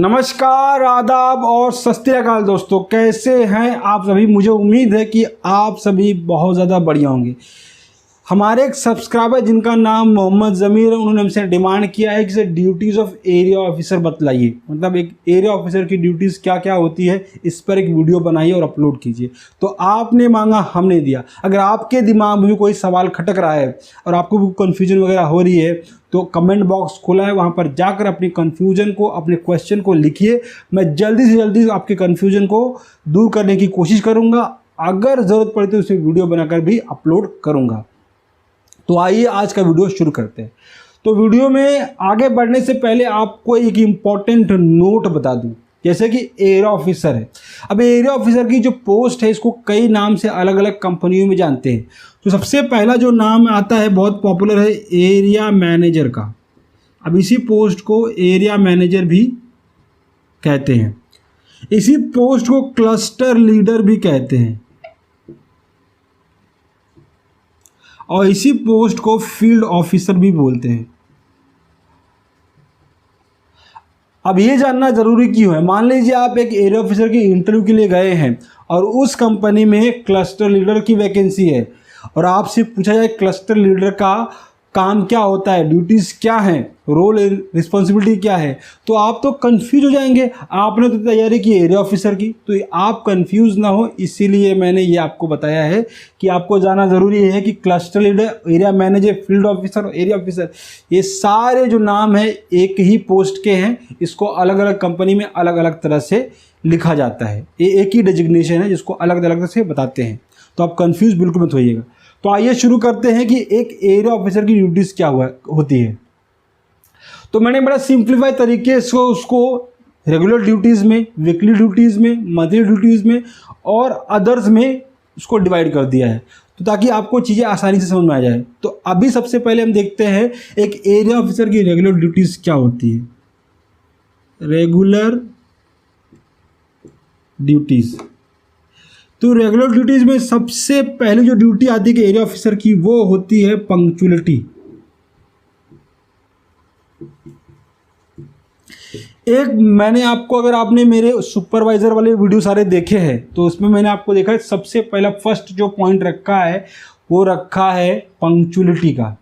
नमस्कार, आदाब और सत श्री अकाल दोस्तों, कैसे हैं आप सभी। मुझे उम्मीद है कि आप सभी बहुत ज़्यादा बढ़िया होंगे। हमारे एक सब्सक्राइबर जिनका नाम मोहम्मद ज़मीर है, उन्होंने हमसे डिमांड किया है कि sir duties of area officer बतलाइए, मतलब एक एरिया ऑफिसर की ड्यूटीज़ क्या क्या होती है, इस पर एक वीडियो बनाइए और अपलोड कीजिए। तो आपने मांगा, हमने दिया। अगर आपके दिमाग में भी कोई सवाल खटक रहा है और आपको भी कन्फ्यूजन वगैरह हो रही है तो कमेंट बॉक्स खुला है, वहाँ पर जाकर अपनी कन्फ्यूजन को, अपने क्वेश्चन को लिखिए। मैं जल्दी से जल्दी आपके कन्फ्यूजन को दूर करने की कोशिश करूँगा। अगर ज़रूरत पड़े तो उसे वीडियो बनाकर भी अपलोड करूँगा। तो आइए आज का वीडियो शुरू करते हैं। तो वीडियो में आगे बढ़ने से पहले आपको एक इम्पॉर्टेंट नोट बता दूं, जैसे कि एरिया ऑफिसर है। अब एरिया ऑफिसर की जो पोस्ट है, इसको कई नाम से अलग अलग कंपनियों में जानते हैं। तो सबसे पहला जो नाम आता है, बहुत पॉपुलर है, एरिया मैनेजर का। अब इसी पोस्ट को एरिया मैनेजर भी कहते हैं। इसी पोस्ट को क्लस्टर लीडर भी कहते हैं और इसी पोस्ट को फील्ड ऑफिसर भी बोलते हैं। अब ये जानना जरूरी क्यों है। मान लीजिए आप एक एरिया ऑफिसर की इंटरव्यू के लिए गए हैं और उस कंपनी में क्लस्टर लीडर की वैकेंसी है और आपसे पूछा जाए क्लस्टर लीडर का काम क्या होता है, ड्यूटीज़ क्या हैं, रोल रिस्पॉन्सिबिलिटी क्या है, तो आप तो कंफ्यूज हो जाएंगे। आपने तो तैयारी की एरिया ऑफिसर की, तो आप कंफ्यूज ना हो, इसीलिए मैंने ये आपको बताया है कि आपको जानना ज़रूरी है कि cluster leader, area manager, field officer और एरिया ऑफिसर, ये सारे जो नाम हैं एक ही पोस्ट के हैं। इसको अलग अलग कंपनी में अलग अलग तरह से लिखा जाता है। ये एक ही डेजिग्नेशन है जिसको अलग अलग तरह से बताते हैं। तो आप कंफ्यूज बिल्कुल मत होइएगा। तो आइए शुरू करते हैं कि एक एरिया ऑफिसर की ड्यूटीज़ क्या होती है। तो मैंने बड़ा सिंप्लीफाई तरीके से उसको रेगुलर ड्यूटीज़ में, वीकली ड्यूटीज़ में, मंथली ड्यूटीज़ में और अदर्स में उसको डिवाइड कर दिया है, तो ताकि आपको चीज़ें आसानी से समझ में आ जाए। तो अभी सबसे पहले हम देखते हैं एक एरिया ऑफिसर की रेगुलर ड्यूटीज़ क्या होती है। रेगुलर ड्यूटीज़, तो रेगुलर ड्यूटीज़ में सबसे पहले जो ड्यूटी आती है एरिया ऑफिसर की, वो होती है पंक्चुअलिटी। एक मैंने आपको, अगर आपने मेरे सुपरवाइजर वाले वीडियो सारे देखे हैं तो उसमें मैंने आपको देखा है, सबसे पहला फर्स्ट जो पॉइंट रखा है वो रखा है पंक्चुअलिटी का।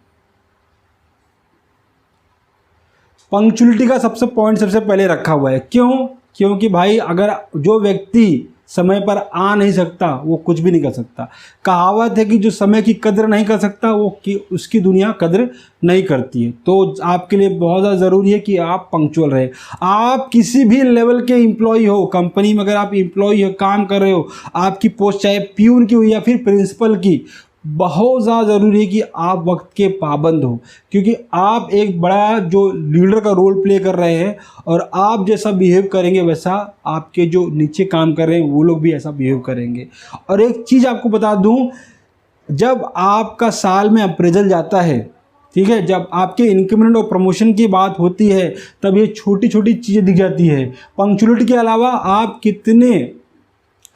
पंक्चुअलिटी का सबसे पहले रखा हुआ है। क्यों? क्योंकि भाई अगर जो व्यक्ति समय पर आ नहीं सकता वो कुछ भी नहीं कर सकता। कहावत है कि जो समय की कदर नहीं कर सकता वो उसकी दुनिया कदर नहीं करती है। तो आपके लिए बहुत ज़्यादा ज़रूरी है कि आप पंक्चुअल रहे। आप किसी भी लेवल के एम्प्लॉय हो, कंपनी में अगर आप एम्प्लॉय हो, काम कर रहे हो, आपकी पोस्ट चाहे प्यून की हो या फिर प्रिंसिपल की, बहुत ज़्यादा ज़रूरी है कि आप वक्त के पाबंद हो, क्योंकि आप एक बड़ा जो लीडर का रोल प्ले कर रहे हैं और आप जैसा बिहेव करेंगे वैसा आपके जो नीचे काम कर रहे हैं वो लोग भी ऐसा बिहेव करेंगे। और एक चीज़ आपको बता दूं, जब आपका साल में अप्रेजल जाता है, ठीक है, जब आपके इंक्रीमेंट और प्रमोशन की बात होती है, तब ये छोटी छोटी चीज़ें दिख जाती है। पंक्चुअलिटी के अलावा आप कितने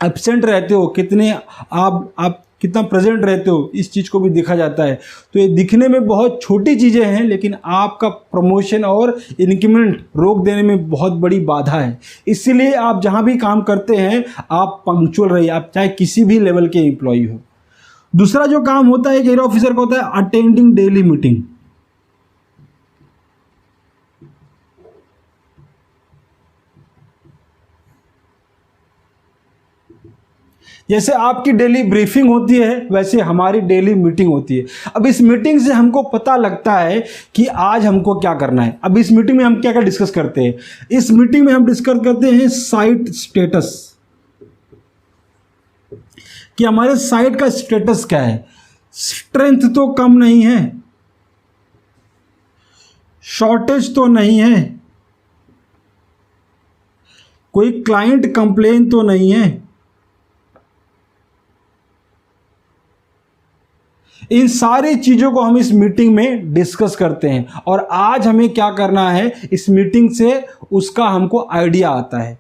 एब्सेंट रहते हो, कितने आप कितना प्रेजेंट रहते हो, इस चीज़ को भी देखा जाता है। तो ये दिखने में बहुत छोटी चीज़ें हैं, लेकिन आपका प्रमोशन और इंक्रीमेंट रोक देने में बहुत बड़ी बाधा है। इसीलिए आप जहाँ भी काम करते हैं आप पंक्चुअल रहिए, आप चाहे किसी भी लेवल के एम्प्लॉय हो। दूसरा जो काम होता है एक एरिया ऑफिसर का, होता है अटेंडिंग डेली मीटिंग। जैसे आपकी डेली ब्रीफिंग होती है वैसे हमारी डेली मीटिंग होती है। अब इस मीटिंग से हमको पता लगता है कि आज हमको क्या करना है। अब इस मीटिंग में हम क्या क्या डिस्कस करते हैं। इस मीटिंग में हम डिस्कस करते हैं साइट स्टेटस, कि हमारे साइट का स्टेटस क्या है। स्ट्रेंथ तो कम नहीं है, शॉर्टेज तो नहीं है, कोई क्लाइंट कंप्लेन तो नहीं है। इन सारी चीज़ों को हम इस मीटिंग में डिस्कस करते हैं और आज हमें क्या करना है, इस मीटिंग से उसका हमको आइडिया आता है।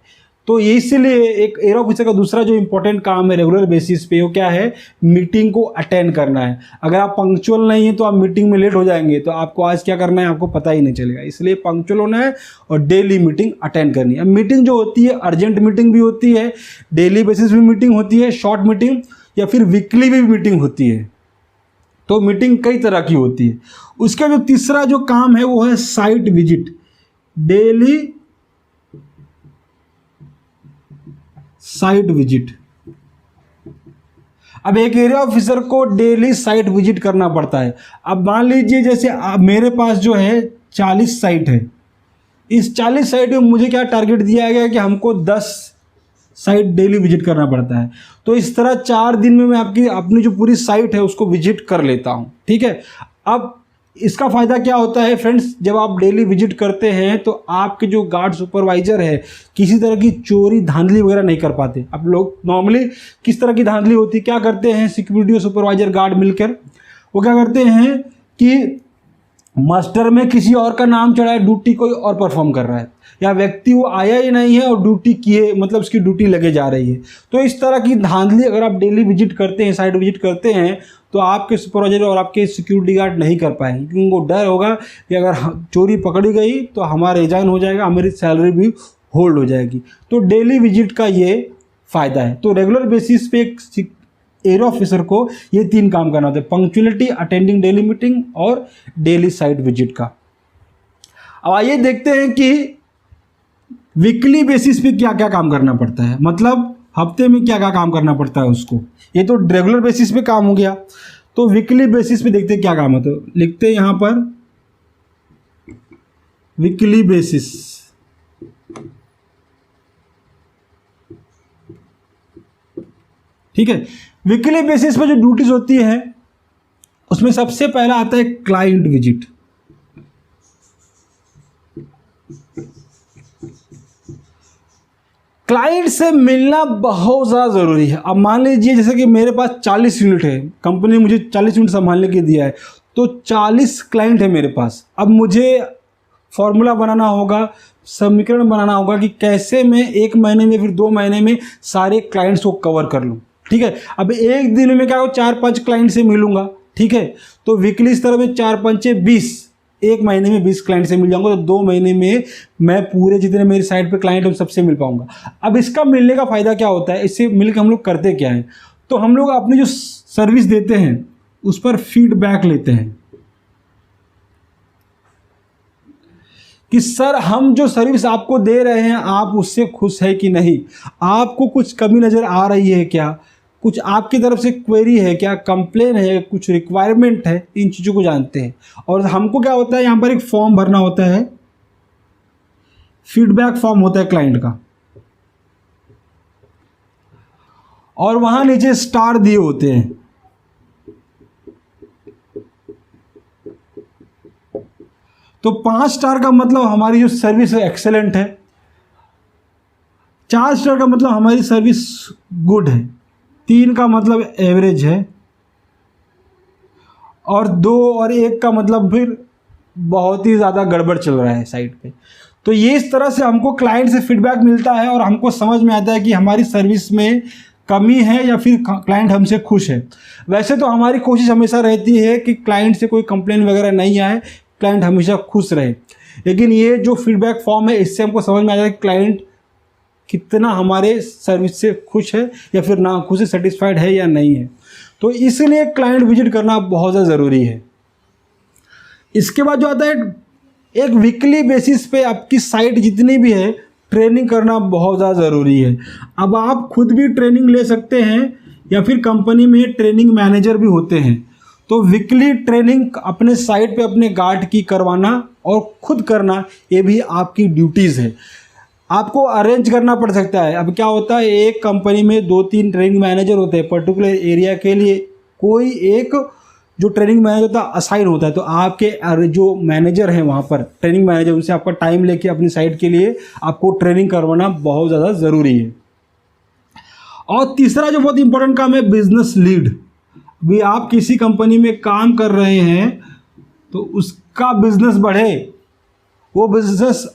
तो इसीलिए एक एयर ऑफिसर का दूसरा जो इंपॉर्टेंट काम है रेगुलर बेसिस पे, वो क्या है, मीटिंग को अटेंड करना है। अगर आप पंक्चुअल नहीं हैं तो आप मीटिंग में लेट हो जाएंगे, तो आपको आज क्या करना है आपको पता ही नहीं चलेगा। इसलिए पंक्चुअल होना है और डेली मीटिंग अटेंड करनी है। अब मीटिंग जो होती है अर्जेंट मीटिंग भी होती है, डेली बेसिस भी मीटिंग होती है, शॉर्ट मीटिंग या फिर वीकली भी मीटिंग होती है। तो मीटिंग कई तरह की होती है। उसका जो तीसरा जो काम है वो है site visit, daily site visit. अब एक एरिया ऑफिसर को डेली साइट विजिट करना पड़ता है। अब मान लीजिए जैसे मेरे पास जो है 40 साइट है, इस 40 साइट में मुझे क्या टारगेट दिया गया है कि हमको 10 साइट डेली विजिट करना पड़ता है। तो इस तरह 4 दिन में मैं अपनी जो पूरी साइट है उसको विजिट कर लेता हूँ, ठीक है। अब इसका फ़ायदा क्या होता है फ्रेंड्स, जब आप डेली विजिट करते हैं तो आपके जो गार्ड सुपरवाइज़र है किसी तरह की चोरी धांधली वगैरह नहीं कर पाते। अब लोग नॉर्मली किस तरह की धांधली होती है, क्या करते हैं, सिक्योरिटी सुपरवाइज़र गार्ड मिलकर वो क्या करते हैं कि मास्टर में किसी और का नाम चढ़ा है, ड्यूटी कोई और परफॉर्म कर रहा है, या व्यक्ति वो आया ही नहीं है और ड्यूटी किए मतलब उसकी ड्यूटी लगे जा रही है। तो इस तरह की धांधली अगर आप डेली विजिट करते हैं, साइट विजिट करते हैं, तो आपके सुपरवाइजर और आपके सिक्योरिटी गार्ड नहीं कर पाएंगे, क्योंकि उनको डर होगा कि अगर चोरी पकड़ी गई तो हमारा रिजाइन हो जाएगा, हमारी सैलरी भी होल्ड हो जाएगी। तो डेली विजिट का ये फ़ायदा है। तो रेगुलर बेसिस पे एक एयर ऑफिसर को ये 3 काम करना होता है, पंक्चुअलिटी, अटेंडिंग डेली मीटिंग और डेली साइट विजिट का। अब आइए देखते हैं कि वीकली बेसिस पे क्या क्या काम करना पड़ता है, मतलब हफ्ते में क्या क्या काम करना पड़ता है उसको। ये तो रेगुलर बेसिस पे काम हो गया, तो वीकली बेसिस पे देखते हैं क्या काम है। तो लिखते हैं यहाँ पर वीकली बेसिस। ठीक है, वीकली बेसिस पे जो ड्यूटीज होती है उसमें सबसे पहला आता है क्लाइंट विजिट। क्लाइंट से मिलना बहुत ज़्यादा ज़रूरी है। अब मान लीजिए जैसे कि मेरे पास 40 यूनिट है, कंपनी मुझे 40 यूनिट संभालने के दिया है, तो 40 क्लाइंट है मेरे पास। अब मुझे फॉर्मूला बनाना होगा, समीकरण बनाना होगा कि कैसे मैं 1 महीने में फिर 2 महीने में सारे क्लाइंट्स को कवर कर लूँ। ठीक है, अब एक दिन में क्या हो 4-5 क्लाइंट से मिलूंगा, ठीक है, तो वीकली इस तरह में 4-5 20, 1 महीने में 20 क्लाइंट से मिल जाऊंगा, तो 2 महीने में मैं पूरे जितने मेरी साइट पे क्लाइंट हैं सबसे मिल पाऊंगा। अब इसका मिलने का फ़ायदा क्या होता है, इससे मिलकर हम लोग करते क्या है, तो हम लोग अपनी जो सर्विस देते हैं उस पर फीडबैक लेते हैं कि सर हम जो सर्विस आपको दे रहे हैं आप उससे खुश है कि नहीं, आपको कुछ कमी नज़र आ रही है क्या, कुछ आपकी तरफ से क्वेरी है क्या, कंप्लेन है, कुछ रिक्वायरमेंट है, इन चीज़ों को जानते हैं। और हमको क्या होता है यहाँ पर एक फॉर्म भरना होता है, फीडबैक फॉर्म होता है क्लाइंट का, और वहाँ नीचे स्टार दिए होते हैं। तो 5 स्टार का मतलब हमारी जो सर्विस है एक्सेलेंट है, 4 स्टार का मतलब हमारी सर्विस गुड है, 3 का मतलब एवरेज है, और 2 और 1 का मतलब फिर बहुत ही ज़्यादा गड़बड़ चल रहा है साइट पे। तो ये इस तरह से हमको क्लाइंट से फीडबैक मिलता है और हमको समझ में आता है कि हमारी सर्विस में कमी है या फिर क्लाइंट हमसे खुश है। वैसे तो हमारी कोशिश हमेशा रहती है कि क्लाइंट से कोई कंप्लेन वगैरह नहीं आए, क्लाइंट हमेशा खुश रहे, लेकिन ये जो फीडबैक फॉर्म है इससे हमको समझ में आता है कि क्लाइंट कितना हमारे सर्विस से खुश है या फिर ना खुश है, सेटिस्फाइड है या नहीं है। तो इसलिए क्लाइंट विजिट करना बहुत ज़्यादा ज़रूरी है। इसके बाद जो आता है एक वीकली बेसिस पे आपकी साइट जितनी भी है ट्रेनिंग करना बहुत ज़्यादा ज़रूरी है। अब आप खुद भी ट्रेनिंग ले सकते हैं या फिर कंपनी में ट्रेनिंग मैनेजर भी होते हैं। तो वीकली ट्रेनिंग अपने साइट पे अपने गार्ड की करवाना और खुद करना ये भी आपकी ड्यूटीज़ है। आपको अरेंज करना पड़ सकता है। अब क्या होता है एक कंपनी में 2-3 ट्रेनिंग मैनेजर होते हैं, पर्टिकुलर एरिया के लिए कोई एक जो ट्रेनिंग मैनेजर होता है असाइन होता है। तो आपके जो मैनेजर हैं वहाँ पर ट्रेनिंग मैनेजर, उनसे आपका टाइम लेके अपनी साइट के लिए आपको ट्रेनिंग करवाना बहुत ज़्यादा ज़रूरी है। और तीसरा जो बहुत इंपॉर्टेंट काम है बिजनेस लीड। भी आप किसी कंपनी में काम कर रहे हैं तो उसका बिजनेस बढ़े, वो बिजनेस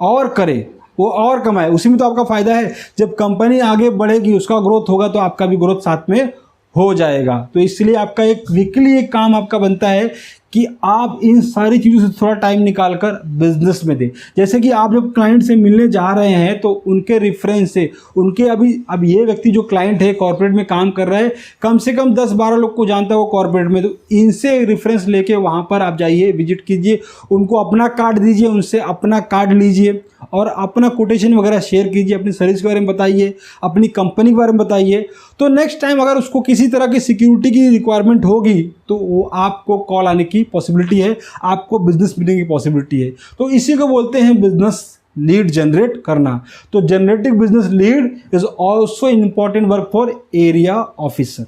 और करे, वो और कमाए, उसी में तो आपका फ़ायदा है। जब कंपनी आगे बढ़ेगी, उसका ग्रोथ होगा, तो आपका भी ग्रोथ साथ में हो जाएगा। तो इसलिए आपका एक वीकली एक काम आपका बनता है कि आप इन सारी चीज़ों से थोड़ा टाइम निकालकर बिजनेस में दें। जैसे कि आप जब क्लाइंट से मिलने जा रहे हैं तो उनके रेफरेंस से, उनके अब ये व्यक्ति जो क्लाइंट है कॉर्पोरेट में काम कर रहा है, कम से कम 10-12 लोग को जानता है वो कॉर्पोरेट में, तो इनसे रेफरेंस लेके वहाँ पर आप जाइए, विजिट कीजिए, उनको अपना कार्ड दीजिए, उनसे अपना कार्ड लीजिए और अपना कोटेशन वगैरह शेयर कीजिए, अपनी सर्विस के बारे में बताइए, अपनी कंपनी के बारे में बताइए। तो नेक्स्ट टाइम अगर उसको किसी तरह की सिक्योरिटी की रिक्वायरमेंट होगी तो वो आपको कॉल आने की पॉसिबिलिटी है, आपको बिजनेस मिलने की पॉसिबिलिटी है। तो इसी को बोलते हैं बिजनेस लीड जनरेट करना। तो generating business lead is also important work for area officer.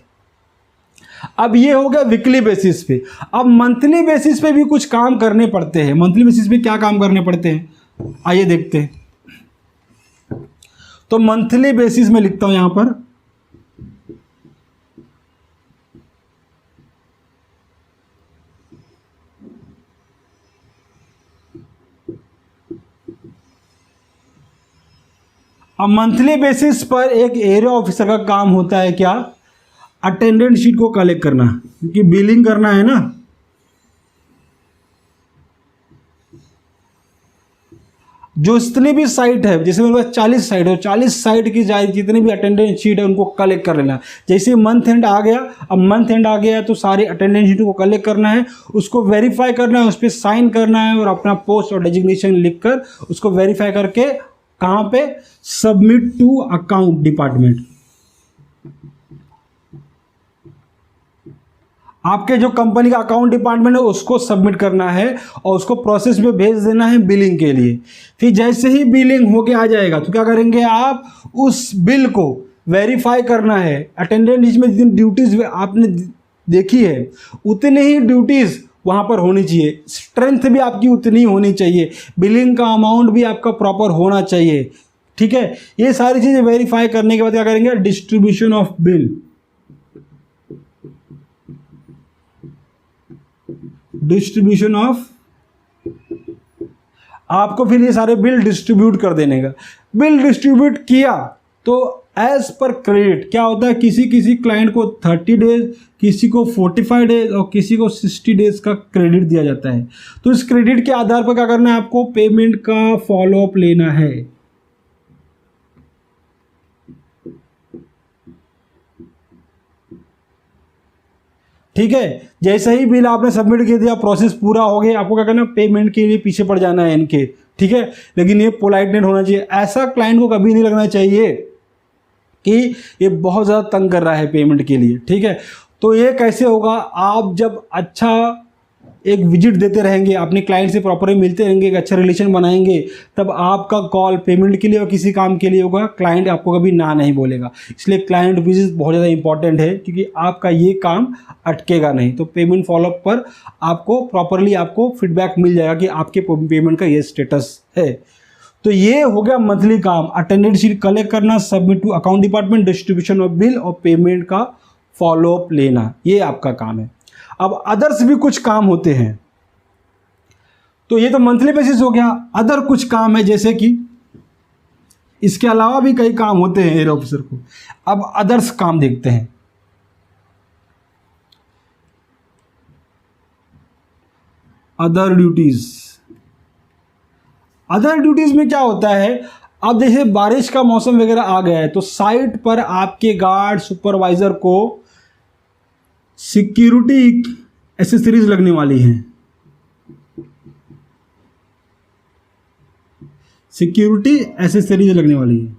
अब ये हो गया वीकली बेसिस पे। अब मंथली बेसिस पे भी कुछ काम करने पड़ते हैं। मंथली बेसिस पे क्या काम करने पड़ते हैं, आइए देखते हैं। तो मंथली बेसिस में लिखता हूं यहां पर, अब मंथली बेसिस पर एक एरिया ऑफिसर का काम होता है क्या, अटेंडेंस शीट को कलेक्ट करना, क्योंकि बिलिंग करना है ना। जो जितनी भी साइट है, जैसे मेरे पास 40 साइट है, 40 साइट की जितनी भी अटेंडेंस शीट है उनको कलेक्ट कर लेना। जैसे मंथ एंड आ गया, अब मंथ एंड आ गया तो सारी अटेंडेंस शीट को कलेक्ट करना है, उसको वेरीफाई करना है, उस पर साइन करना है और अपना पोस्ट और डेजिग्नेशन लिखकर उसको वेरीफाई करके कहाँ पे, सबमिट टू अकाउंट डिपार्टमेंट। आपके जो कंपनी का अकाउंट डिपार्टमेंट है उसको सबमिट करना है और उसको प्रोसेस में भेज देना है बिलिंग के लिए। फिर जैसे ही बिलिंग होके आ जाएगा तो क्या करेंगे आप, उस बिल को वेरीफाई करना है। अटेंडेंस में जितनी ड्यूटीज आपने देखी है उतनी ही ड्यूटीज वहाँ पर होनी चाहिए, स्ट्रेंथ भी आपकी उतनी होनी चाहिए, बिलिंग का अमाउंट भी आपका प्रॉपर होना चाहिए। ठीक है, ये सारी चीज़ें वेरीफाई करने के बाद क्या करेंगे, distribution of bill. Distribution of, आपको फिर ये सारे बिल डिस्ट्रीब्यूट कर देने का। बिल डिस्ट्रीब्यूट किया तो एज पर क्रेडिट क्या होता है, किसी किसी क्लाइंट को 30 डेज, किसी को 45 डेज और किसी को 60 डेज का क्रेडिट दिया जाता है। तो इस क्रेडिट के आधार पर क्या करना है, आपको पेमेंट का फॉलोअप लेना है। ठीक है, जैसे ही बिल आपने सबमिट कर दिया, प्रोसेस पूरा हो गया, आपको क्या करना है, पेमेंट के लिए पीछे पड़ जाना है इनके। ठीक है, लेकिन ये पोलाइटनेस होना चाहिए। ऐसा क्लाइंट को कभी नहीं लगना चाहिए कि ये बहुत ज़्यादा तंग कर रहा है पेमेंट के लिए। ठीक है, तो ये कैसे होगा, आप जब अच्छा एक विजिट देते रहेंगे, अपने क्लाइंट से प्रॉपर मिलते रहेंगे, एक अच्छा रिलेशन बनाएंगे, तब आपका कॉल पेमेंट के लिए और किसी काम के लिए होगा, क्लाइंट आपको कभी ना नहीं बोलेगा। इसलिए क्लाइंट विजिट बहुत ज़्यादा इंपॉर्टेंट है, क्योंकि आपका ये काम अटकेगा नहीं। तो पेमेंट फॉलोअप पर आपको प्रॉपरली आपको फीडबैक मिल जाएगा कि आपके पेमेंट का ये स्टेटस है। तो ये हो गया मंथली काम, अटेंडेंस शीट कलेक्ट करना, submit to account department, distribution of bill और पेमेंट का फॉलोअप लेना, ये आपका काम है। अब अदर्स भी कुछ काम होते हैं, तो ये तो मंथली बेसिस हो गया। अदर कुछ काम है, जैसे कि इसके अलावा भी कई काम होते हैं एरिया ऑफिसर को। अब अदर्स काम देखते हैं। अदर ड्यूटीज, अदर ड्यूटीज में क्या होता है, अब जैसे बारिश का मौसम वगैरह आ गया है तो साइट पर आपके गार्ड सुपरवाइजर को सिक्योरिटी एसेसरीज लगने वाली हैं। सिक्योरिटी एसेसरीज लगने वाली है।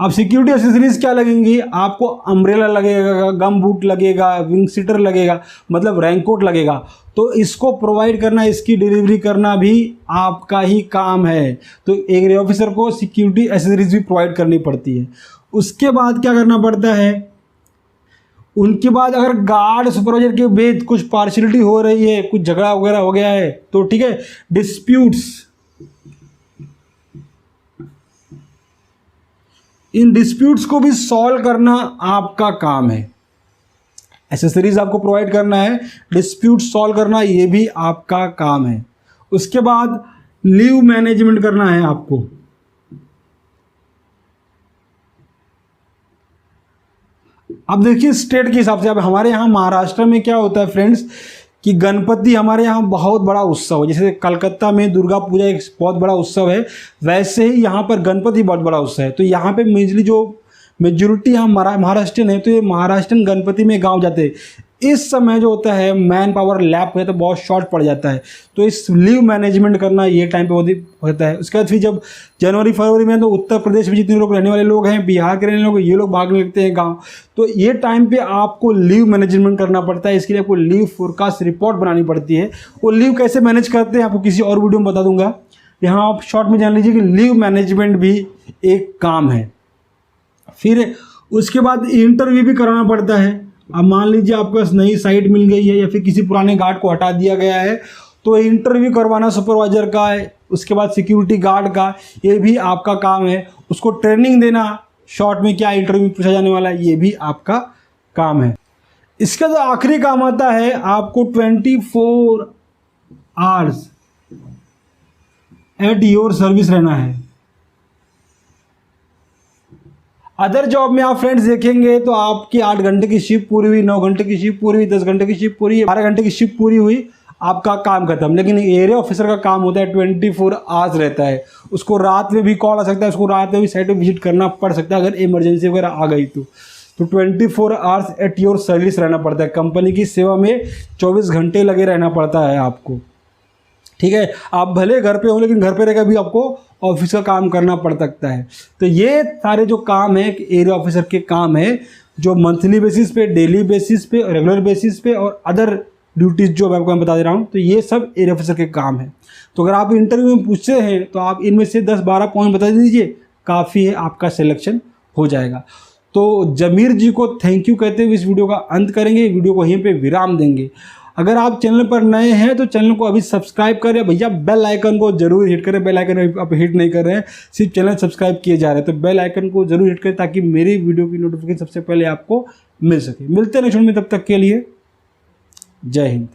अब सिक्योरिटी एसेसरीज क्या लगेंगी, आपको अम्ब्रेला लगेगा, गम बूट लगेगा, विंग सीटर लगेगा, मतलब रेनकोट लगेगा। तो इसको प्रोवाइड करना, इसकी डिलीवरी करना भी आपका ही काम है। तो एक एरिया ऑफिसर को सिक्योरिटी एसेसरीज भी प्रोवाइड करनी पड़ती है। उसके बाद क्या करना पड़ता है, उनके बाद अगर गार्ड सुपरवाइजर के बीच कुछ पार्शियलिटी हो रही है, कुछ झगड़ा वगैरह हो गया है, तो ठीक है, डिस्प्यूट्स, इन डिस्प्यूट्स को भी सॉल्व करना आपका काम है। एसेसरीज आपको प्रोवाइड करना है, डिस्प्यूट सॉल्व करना ये भी आपका काम है। उसके बाद लीव मैनेजमेंट करना है आपको। अब देखिए स्टेट के हिसाब से, अब हमारे यहाँ महाराष्ट्र में क्या होता है फ्रेंड्स कि गणपति हमारे यहाँ बहुत बड़ा उत्सव है। जैसे कलकत्ता में दुर्गा पूजा एक बहुत बड़ा उत्सव है, वैसे ही यहाँ पर गणपति बहुत बड़ा उत्सव है। तो यहाँ पे मेजली जो मेजोरिटी यहाँ महाराष्ट्रियन है, तो ये महाराष्ट्रन गणपति में गाँव जाते हैं। इस समय जो होता है मैन पावर लैप है तो बहुत शॉर्ट पड़ जाता है, तो इस लीव मैनेजमेंट करना ये टाइम पे बहुत होता है। उसके बाद फिर जब जनवरी फरवरी में तो उत्तर प्रदेश में जितने लोग रहने वाले लोग हैं, बिहार के रहने वाले लोग, ये लोग भागने लगते हैं गांव। तो ये टाइम पे आपको लीव मैनेजमेंट करना पड़ता है। इसके लिए आपको लीव फोरकास्ट रिपोर्ट बनानी पड़ती है। वो लीव कैसे मैनेज करते हैं आपको किसी और वीडियो में बता दूंगा। यहाँ आप शॉर्ट में जान लीजिए कि लीव मैनेजमेंट भी एक काम है। फिर उसके बाद इंटरव्यू भी कराना पड़ता है। अब मान लीजिए आपके पास नई साइट मिल गई है या फिर किसी पुराने गार्ड को हटा दिया गया है, तो इंटरव्यू करवाना सुपरवाइजर का है। उसके बाद सिक्योरिटी गार्ड का, ये भी आपका काम है। उसको ट्रेनिंग देना, शॉर्ट में क्या इंटरव्यू पूछा जाने वाला है, ये भी आपका काम है। इसका जो आखिरी काम आता है, आपको 24 आवर्स एट योर सर्विस रहना है। अदर जॉब में आप फ्रेंड्स देखेंगे तो आपकी 8 घंटे की शिफ्ट पूरी हुई, 9 घंटे की शिफ्ट पूरी हुई, 10 घंटे की शिफ्ट पूरी, 12 घंटे की शिफ्ट पूरी हुई, आपका काम खत्म। लेकिन एरिया ऑफिसर का काम होता है 24 आवर्स रहता है। उसको रात में भी कॉल आ सकता है, उसको रात में भी साइट पे विजिट करना पड़ सकता है अगर इमरजेंसी वगैरह आ गई तो 24 आवर्स एट योर सर्विस रहना पड़ता है। कंपनी की सेवा में 24 घंटे लगे रहना पड़ता है आपको, ठीक है। आप भले घर पे हो लेकिन घर पे रहकर भी आपको ऑफिस का काम करना पड़ सकता है। तो ये सारे जो काम है एरिया ऑफिसर के काम है, जो मंथली बेसिस पे, डेली बेसिस पे, रेगुलर बेसिस पे और अदर ड्यूटीज जो मैं आपको बता दे रहा हूँ, तो ये सब एरिया ऑफिसर के काम है। तो अगर आप इंटरव्यू में पूछते हैं तो आप इनमें से 10-12 पॉइंट बता दीजिए, काफ़ी है, आपका सिलेक्शन हो जाएगा। तो जमीर जी को थैंक यू कहते हुए इस वीडियो का अंत करेंगे, वीडियो को यहीं पे विराम देंगे। अगर आप चैनल पर नए हैं तो चैनल को अभी सब्सक्राइब करें भैया, बेल आइकन को जरूर हिट करें। बेल आइकन आप हिट नहीं कर रहे हैं, सिर्फ चैनल सब्सक्राइब किए जा रहे हैं, तो बेल आइकन को जरूर हिट करें ताकि मेरी वीडियो की नोटिफिकेशन सबसे पहले आपको मिल सके। मिलते हैं नेक्स्ट वीडियो में, तब तक के लिए जय हिंद।